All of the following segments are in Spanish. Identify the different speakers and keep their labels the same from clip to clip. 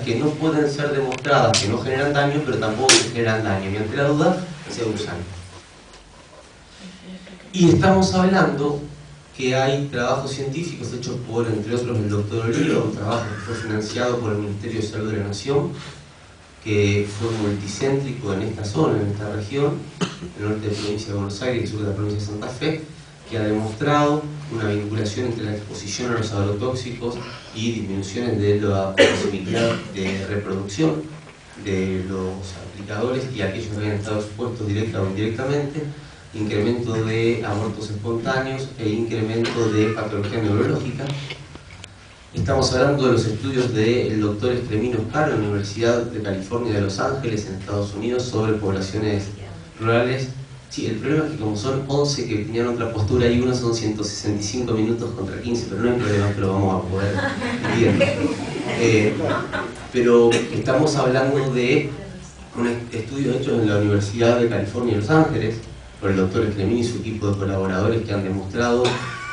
Speaker 1: que no pueden ser demostradas, que no generan daño, pero tampoco que generan daño, y ante la duda se usan. Y estamos hablando que hay trabajos científicos hechos por, entre otros, el doctor Oliva, un trabajo que fue financiado por el Ministerio de Salud de la Nación, que fue multicéntrico en esta zona, en esta región, el norte de la provincia de Buenos Aires y el sur de la provincia de Santa Fe, que ha demostrado una vinculación entre la exposición a los agrotóxicos y disminuciones de la posibilidad de reproducción de los aplicadores y aquellos que habían estado expuestos directa o indirectamente, incremento de abortos espontáneos e incremento de patología neurológica. Estamos hablando de los estudios del doctor Estremino Oscar, de la Universidad de California de Los Ángeles, en Estados Unidos, sobre poblaciones rurales. Sí, el problema es que como son 11 que tenían otra postura y uno son 165 minutos contra 15, pero no hay problema, pero vamos a poder ir. Pero estamos hablando de un estudio hecho en la Universidad de California de Los Ángeles, por el doctor Estremino y su equipo de colaboradores, que han demostrado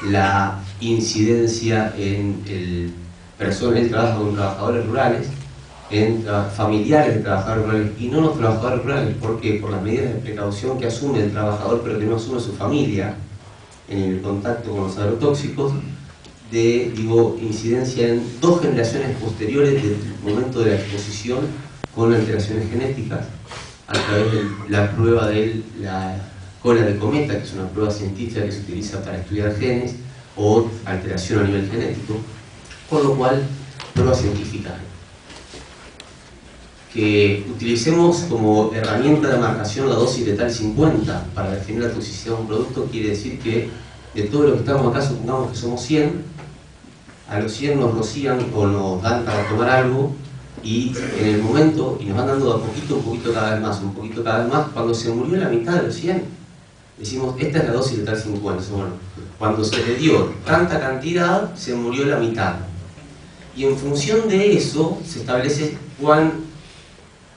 Speaker 1: la incidencia en el trabajo con trabajadores rurales, en familiares de trabajadores rurales y no los trabajadores rurales, porque por las medidas de precaución que asume el trabajador pero que no asume su familia en el contacto con los agrotóxicos, incidencia en 2 generaciones posteriores del momento de la exposición con alteraciones genéticas a través de la prueba de la cola de cometa, que es una prueba científica que se utiliza para estudiar genes o alteración a nivel genético, con lo cual, prueba científica. Que utilicemos como herramienta de marcación la dosis letal 50 para definir la toxicidad de un producto quiere decir que de todos los que estamos acá, supongamos que somos 100, a los 100 nos rocían o nos dan para tomar algo y en el momento, y nos van dando de a poquito, un poquito cada vez más, un poquito cada vez más, cuando se murió la mitad de los 100, decimos, esta es la dosis letal 50. Bueno, cuando se le dio tanta cantidad, se murió la mitad. Y en función de eso, se establece cuán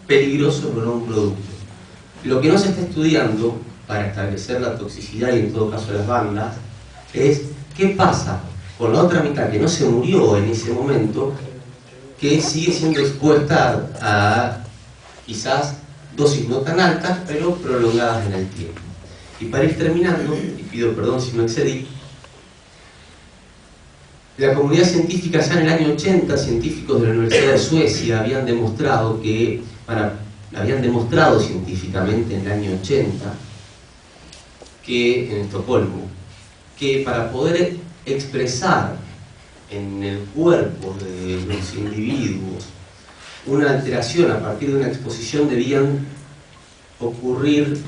Speaker 1: peligroso es o no un producto. Lo que no se está estudiando para establecer la toxicidad y en todo caso las bandas es qué pasa con la otra mitad que no se murió en ese momento, que sigue siendo expuesta a quizás dosis no tan altas pero prolongadas en el tiempo. Y para ir terminando, y pido perdón si me excedí, la comunidad científica ya en el año 80, científicos de la Universidad de Suecia habían demostrado científicamente en el año 80, que en Estocolmo, que para poder expresar en el cuerpo de los individuos una alteración a partir de una exposición debían ocurrir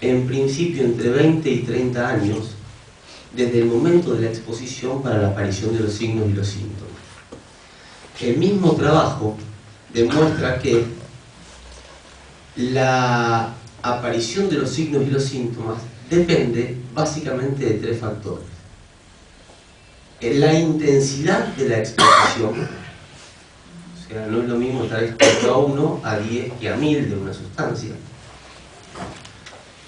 Speaker 1: en principio entre 20 y 30 años desde el momento de la exposición para la aparición de los signos y los síntomas. El mismo trabajo demuestra que la aparición de los signos y los síntomas depende básicamente de 3 factores. La intensidad de la exposición, o sea, no es lo mismo estar expuesto a 1, a 10 que a 1000 de una sustancia.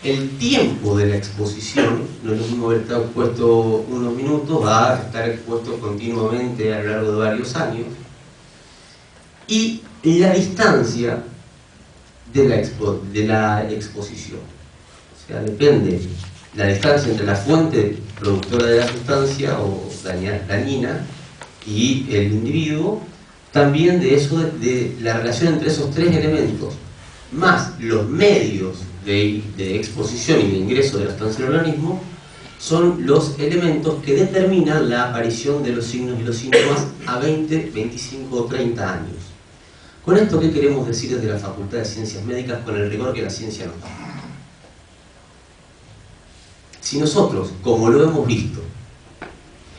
Speaker 1: El tiempo de la exposición, no es lo mismo haber estado expuesto unos minutos a estar expuesto continuamente a lo largo de varios años. Y la distancia de la exposición. O sea, depende la distancia entre la fuente productora de la sustancia o dañina y el individuo, también de la relación entre esos 3 elementos, más los medios de exposición y de ingreso de la sustancia en el organismo, son los elementos que determinan la aparición de los signos y los síntomas a 20, 25 o 30 años. Con esto, ¿qué queremos decir desde la Facultad de Ciencias Médicas con el rigor que la ciencia nos da? Si nosotros, como lo hemos visto,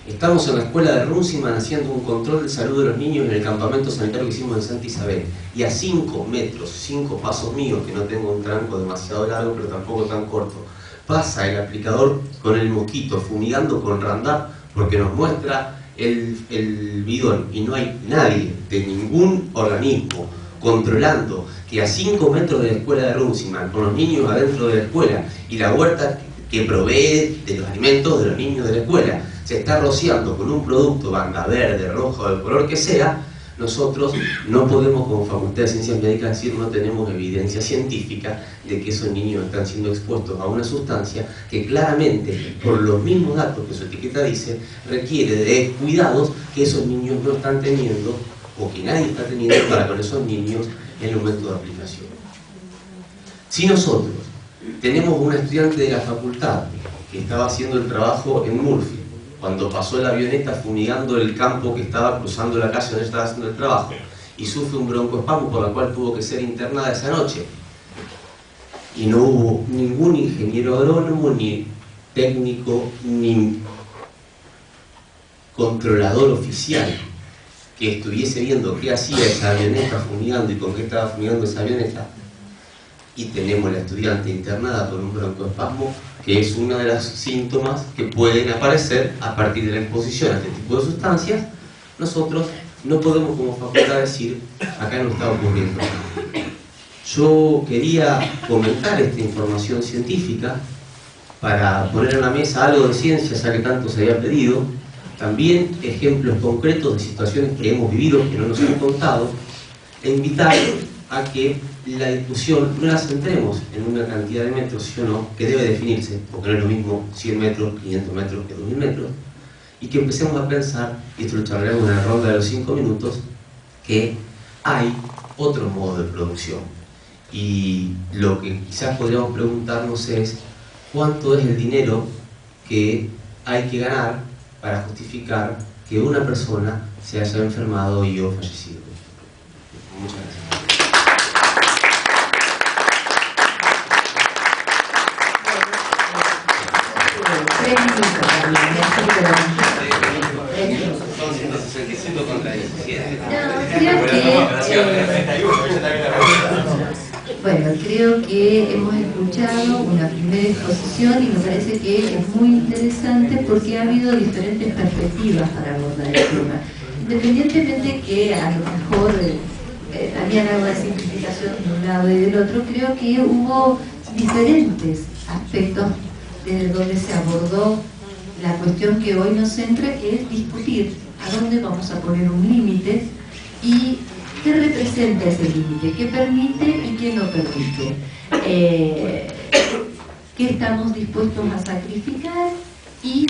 Speaker 1: estamos en la escuela de Runciman haciendo un control de salud de los niños en el campamento sanitario que hicimos en Santa Isabel, y a 5 metros, 5 pasos míos, que no tengo un tranco demasiado largo pero tampoco tan corto, pasa el aplicador con el mosquito fumigando con Roundup porque nos muestra el bidón y no hay nadie de ningún organismo controlando que a 5 metros de la escuela de Runciman, con los niños adentro de la escuela y la huerta que provee de los alimentos de los niños de la escuela, se está rociando con un producto banda verde, rojo, del color que sea, nosotros no podemos como Facultad de Ciencias Médicas decir no tenemos evidencia científica de que esos niños están siendo expuestos a una sustancia que claramente, por los mismos datos que su etiqueta dice, requiere de cuidados que esos niños no están teniendo o que nadie está teniendo para con esos niños en el momento de aplicación. Si nosotros tenemos un estudiante de la facultad que estaba haciendo el trabajo en Murphy, cuando pasó la avioneta fumigando el campo que estaba cruzando la calle donde estaba haciendo el trabajo, y sufre un broncoespasmo por la cual tuvo que ser internada esa noche, y no hubo ningún ingeniero agrónomo, ni técnico, ni controlador oficial que estuviese viendo qué hacía esa avioneta fumigando y con qué estaba fumigando esa avioneta, y tenemos a la estudiante internada por un broncoespasmo, que es uno de los síntomas que pueden aparecer a partir de la exposición a este tipo de sustancias, nosotros no podemos como facultad decir, acá no está ocurriendo nada. Yo quería comentar esta información científica para poner en la mesa algo de ciencia, ya que tanto se había pedido, también ejemplos concretos de situaciones que hemos vivido, que no nos han contado, e invitar a que la discusión no la centremos en una cantidad de metros, sí o no, que debe definirse, porque no es lo mismo 100 metros, 500 metros que 2000 metros, y que empecemos a pensar, y esto lo charlaremos en la ronda de los 5 minutos, que hay otro modo de producción. Y lo que quizás podríamos preguntarnos es, ¿cuánto es el dinero que hay que ganar para justificar que una persona se haya enfermado y o fallecido? Muchas gracias.
Speaker 2: Creo que hemos escuchado una primera exposición y me parece que es muy interesante porque ha habido diferentes perspectivas para abordar el tema. Independientemente que a lo mejor habían algo de simplificación de un lado y del otro, creo que hubo diferentes aspectos desde donde se abordó la cuestión que hoy nos centra, que es discutir a dónde vamos a poner un límite y qué representa ese límite, qué permite y qué no permite, qué estamos dispuestos a sacrificar y